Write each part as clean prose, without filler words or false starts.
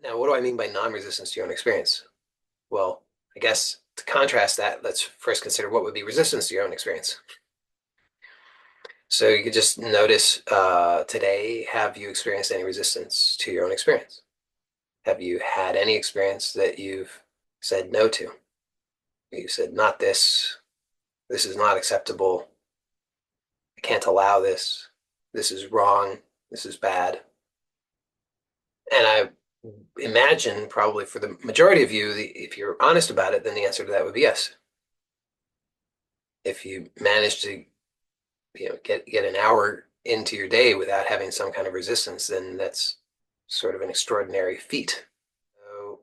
Now, what do I mean by non-resistance to your own experience? Well, I guess to contrast that, let's first consider what would be resistance to your own experience. So you could just notice today, have you experienced any resistance to your own experience? Have you had any experience that you've said no to? You said, not this, this is not acceptable, I can't allow this, this is wrong, this is bad. And I imagine probably for the majority of you, if you're honest about it, then the answer to that would be yes. If you manage to, get an hour into your day without having some kind of resistance, then that's sort of an extraordinary feat. So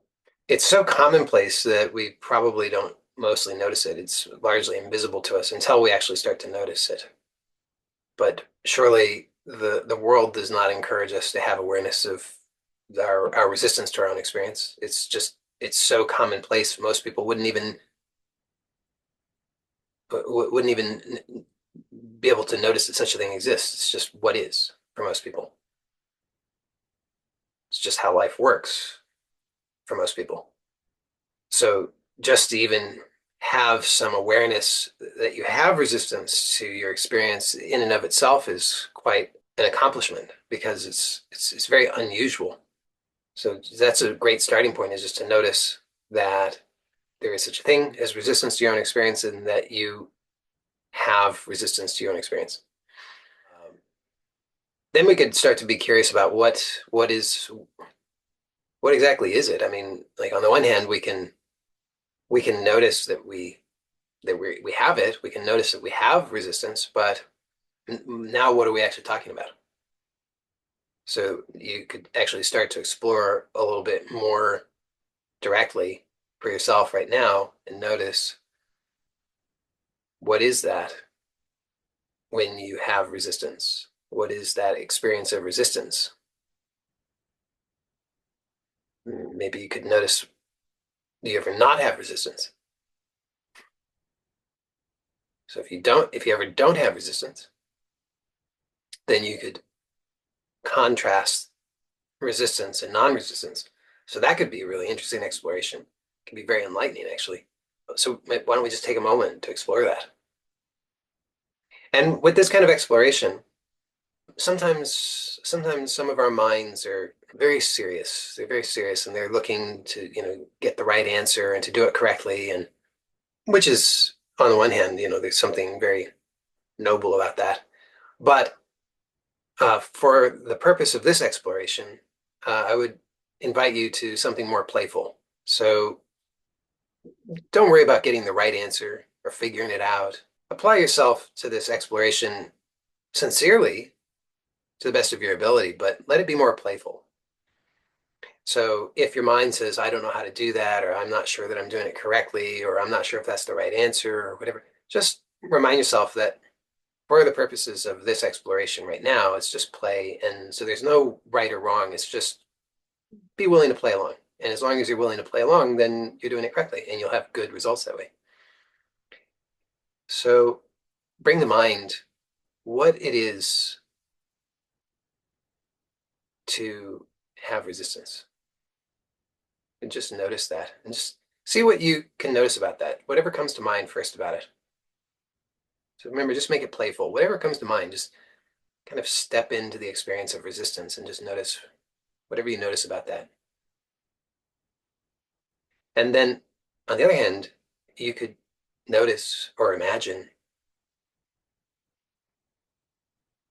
it's so commonplace that we probably don't mostly notice it. It's largely invisible to us until we actually start to notice it. But surely the world does not encourage us to have awareness of our resistance to our own experience. It's so commonplace. Most people wouldn't even be able to notice that such a thing exists. It's just what is for most people. It's just how life works for most people. So just to even have some awareness that you have resistance to your experience in and of itself is quite an accomplishment because it's very unusual. So that's a great starting point, is just to notice that there is such a thing as resistance to your own experience and that you have resistance to your own experience. Then we could start to be curious about what exactly is it? I mean, like on the one hand, we can notice that we have it. We can notice that we have resistance, but now what are we actually talking about? So you could actually start to explore a little bit more directly for yourself right now and notice, what is that when you have resistance? What is that experience of resistance? Maybe you could notice, do you ever not have resistance? So if you ever don't have resistance, then you could contrast resistance and non-resistance. So that could be a really interesting exploration. It can be very enlightening, actually. So why don't we just take a moment to explore that? And with this kind of exploration, sometimes some of our minds are very serious. They're very serious and they're looking to, get the right answer and to do it correctly. And which is, on the one hand, there's something very noble about that. But for the purpose of this exploration, I would invite you to something more playful. So don't worry about getting the right answer or figuring it out. Apply yourself to this exploration sincerely to the best of your ability, but let it be more playful. So if your mind says, I don't know how to do that, or I'm not sure that I'm doing it correctly, or I'm not sure if that's the right answer, or whatever, just remind yourself that for the purposes of this exploration right now, it's just play. And so there's no right or wrong. It's just be willing to play along. And as long as you're willing to play along, then you're doing it correctly and you'll have good results that way. So bring to mind what it is to have resistance. And just notice that and just see what you can notice about that. Whatever comes to mind first about it. So remember, just make it playful. Whatever comes to mind, just kind of step into the experience of resistance and just notice whatever you notice about that. And then on the other hand, you could notice or imagine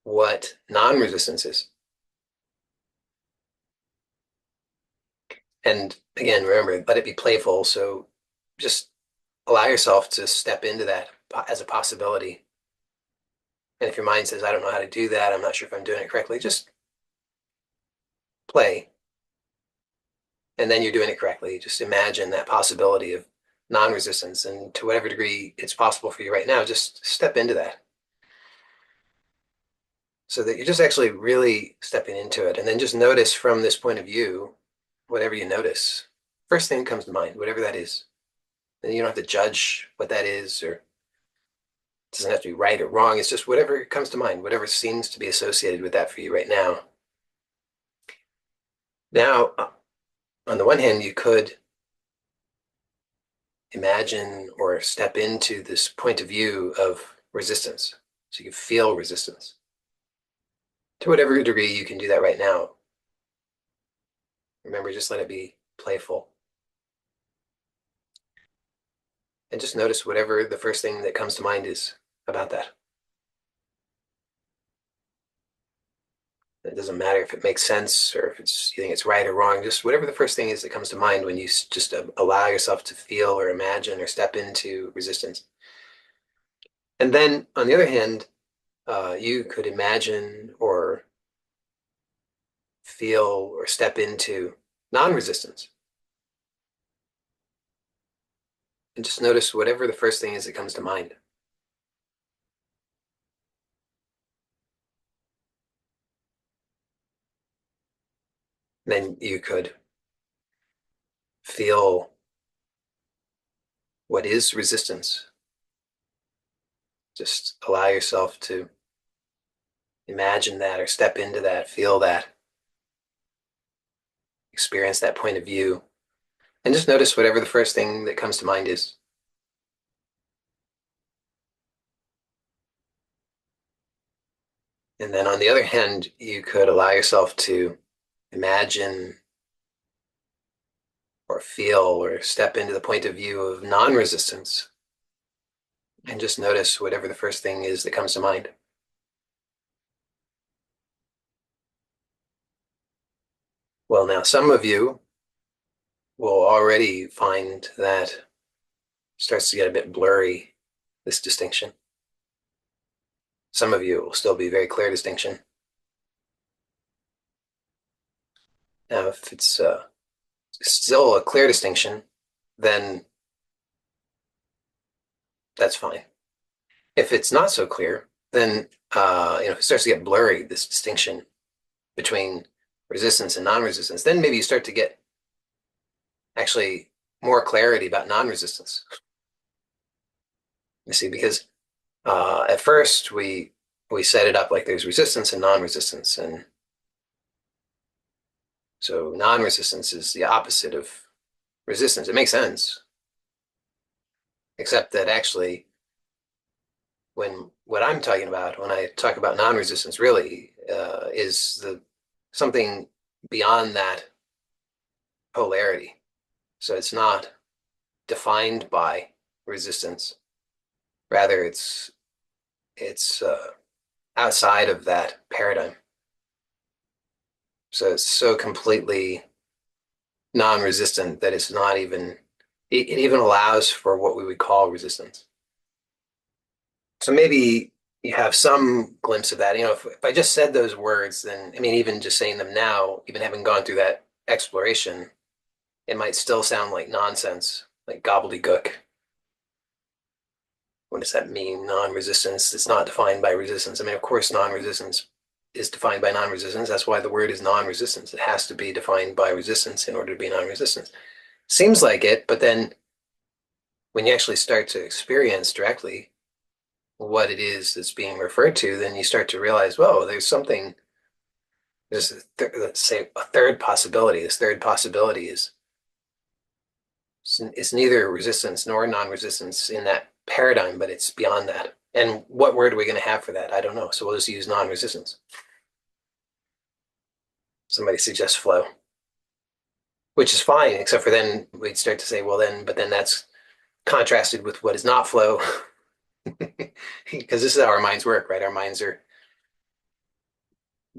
what non-resistance is. And again, remember, let it be playful. So just allow yourself to step into that as a possibility. And if your mind says, I don't know how to do that, I'm not sure if I'm doing it correctly, just play. And then you're doing it correctly. Just imagine that possibility of non-resistance. And to whatever degree it's possible for you right now, just step into that. So that you're just actually really stepping into it. And then just notice from this point of view, whatever you notice. First thing that comes to mind, whatever that is. And you don't have to judge what that is, or it doesn't have to be right or wrong. It's just whatever comes to mind, whatever seems to be associated with that for you right now. Now, on the one hand, you could imagine or step into this point of view of resistance. So you feel resistance. To whatever degree you can do that right now. Remember, just let it be playful. And just notice whatever the first thing that comes to mind is about that. It doesn't matter if it makes sense or if you think it's right or wrong. Just whatever the first thing is that comes to mind when you just allow yourself to feel or imagine or step into resistance. And then, on the other hand, you could imagine or feel or step into non-resistance. And just notice whatever the first thing is that comes to mind. Then you could feel what is resistance. Just allow yourself to imagine that or step into that, feel that, experience that point of view, and just notice whatever the first thing that comes to mind is. And then on the other hand, you could allow yourself to imagine or feel or step into the point of view of non-resistance and just notice whatever the first thing is that comes to mind. Well, now some of you will already find that starts to get a bit blurry, this distinction. Some of you will still be very clear distinction. Now, if it's still a clear distinction, then that's fine. If it's not so clear, then if it starts to get blurry, this distinction between resistance and non-resistance, then maybe you start to get actually more clarity about non-resistance. You see, because at first we set it up like there's resistance and non-resistance, and so non-resistance is the opposite of resistance. It makes sense, except that actually, when what I'm talking about when I talk about non-resistance, really is the something beyond that polarity. So it's not defined by resistance. Rather, it's outside of that paradigm. So it's so completely non-resistant that it's not even it even allows for what we would call resistance. So maybe you have some glimpse of that. If I just said those words, then I mean, even just saying them now, even having gone through that exploration, it might still sound like nonsense, like gobbledygook. What does that mean? Non-resistance. It's not defined by resistance. I mean, of course, non-resistance is defined by non-resistance. That's why the word is non-resistance. It has to be defined by resistance in order to be non-resistance. Seems like it, but then when you actually start to experience directly what it is that's being referred to, then you start to realize, whoa, there's let's say a third possibility. This third possibility is it's neither resistance nor non-resistance in that paradigm, but it's beyond that. And what word are we going to have for that? I don't know. So we'll just use non-resistance. Somebody suggests flow, which is fine, except for then we'd start to say, well, but then that's contrasted with what is not flow. Because this is how our minds work, right? Our minds are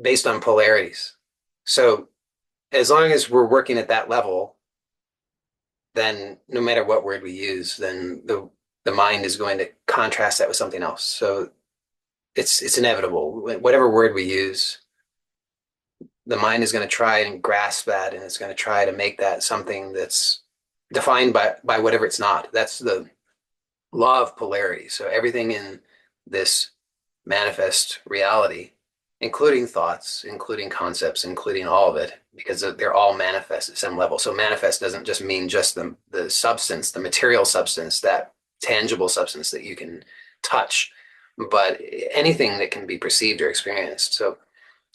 based on polarities. So as long as we're working at that level, then no matter what word we use, then the mind is going to contrast that with something else. So it's inevitable. Whatever word we use, the mind is going to try and grasp that, and it's going to try to make that something that's defined by whatever it's not. That's the law of polarity. So everything in this manifest reality, including thoughts, including concepts, including all of it, because they're all manifest at some level. So manifest doesn't just mean just the substance, the material substance, that tangible substance that you can touch, but anything that can be perceived or experienced. So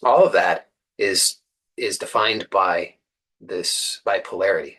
all of that is defined by this bipolarity.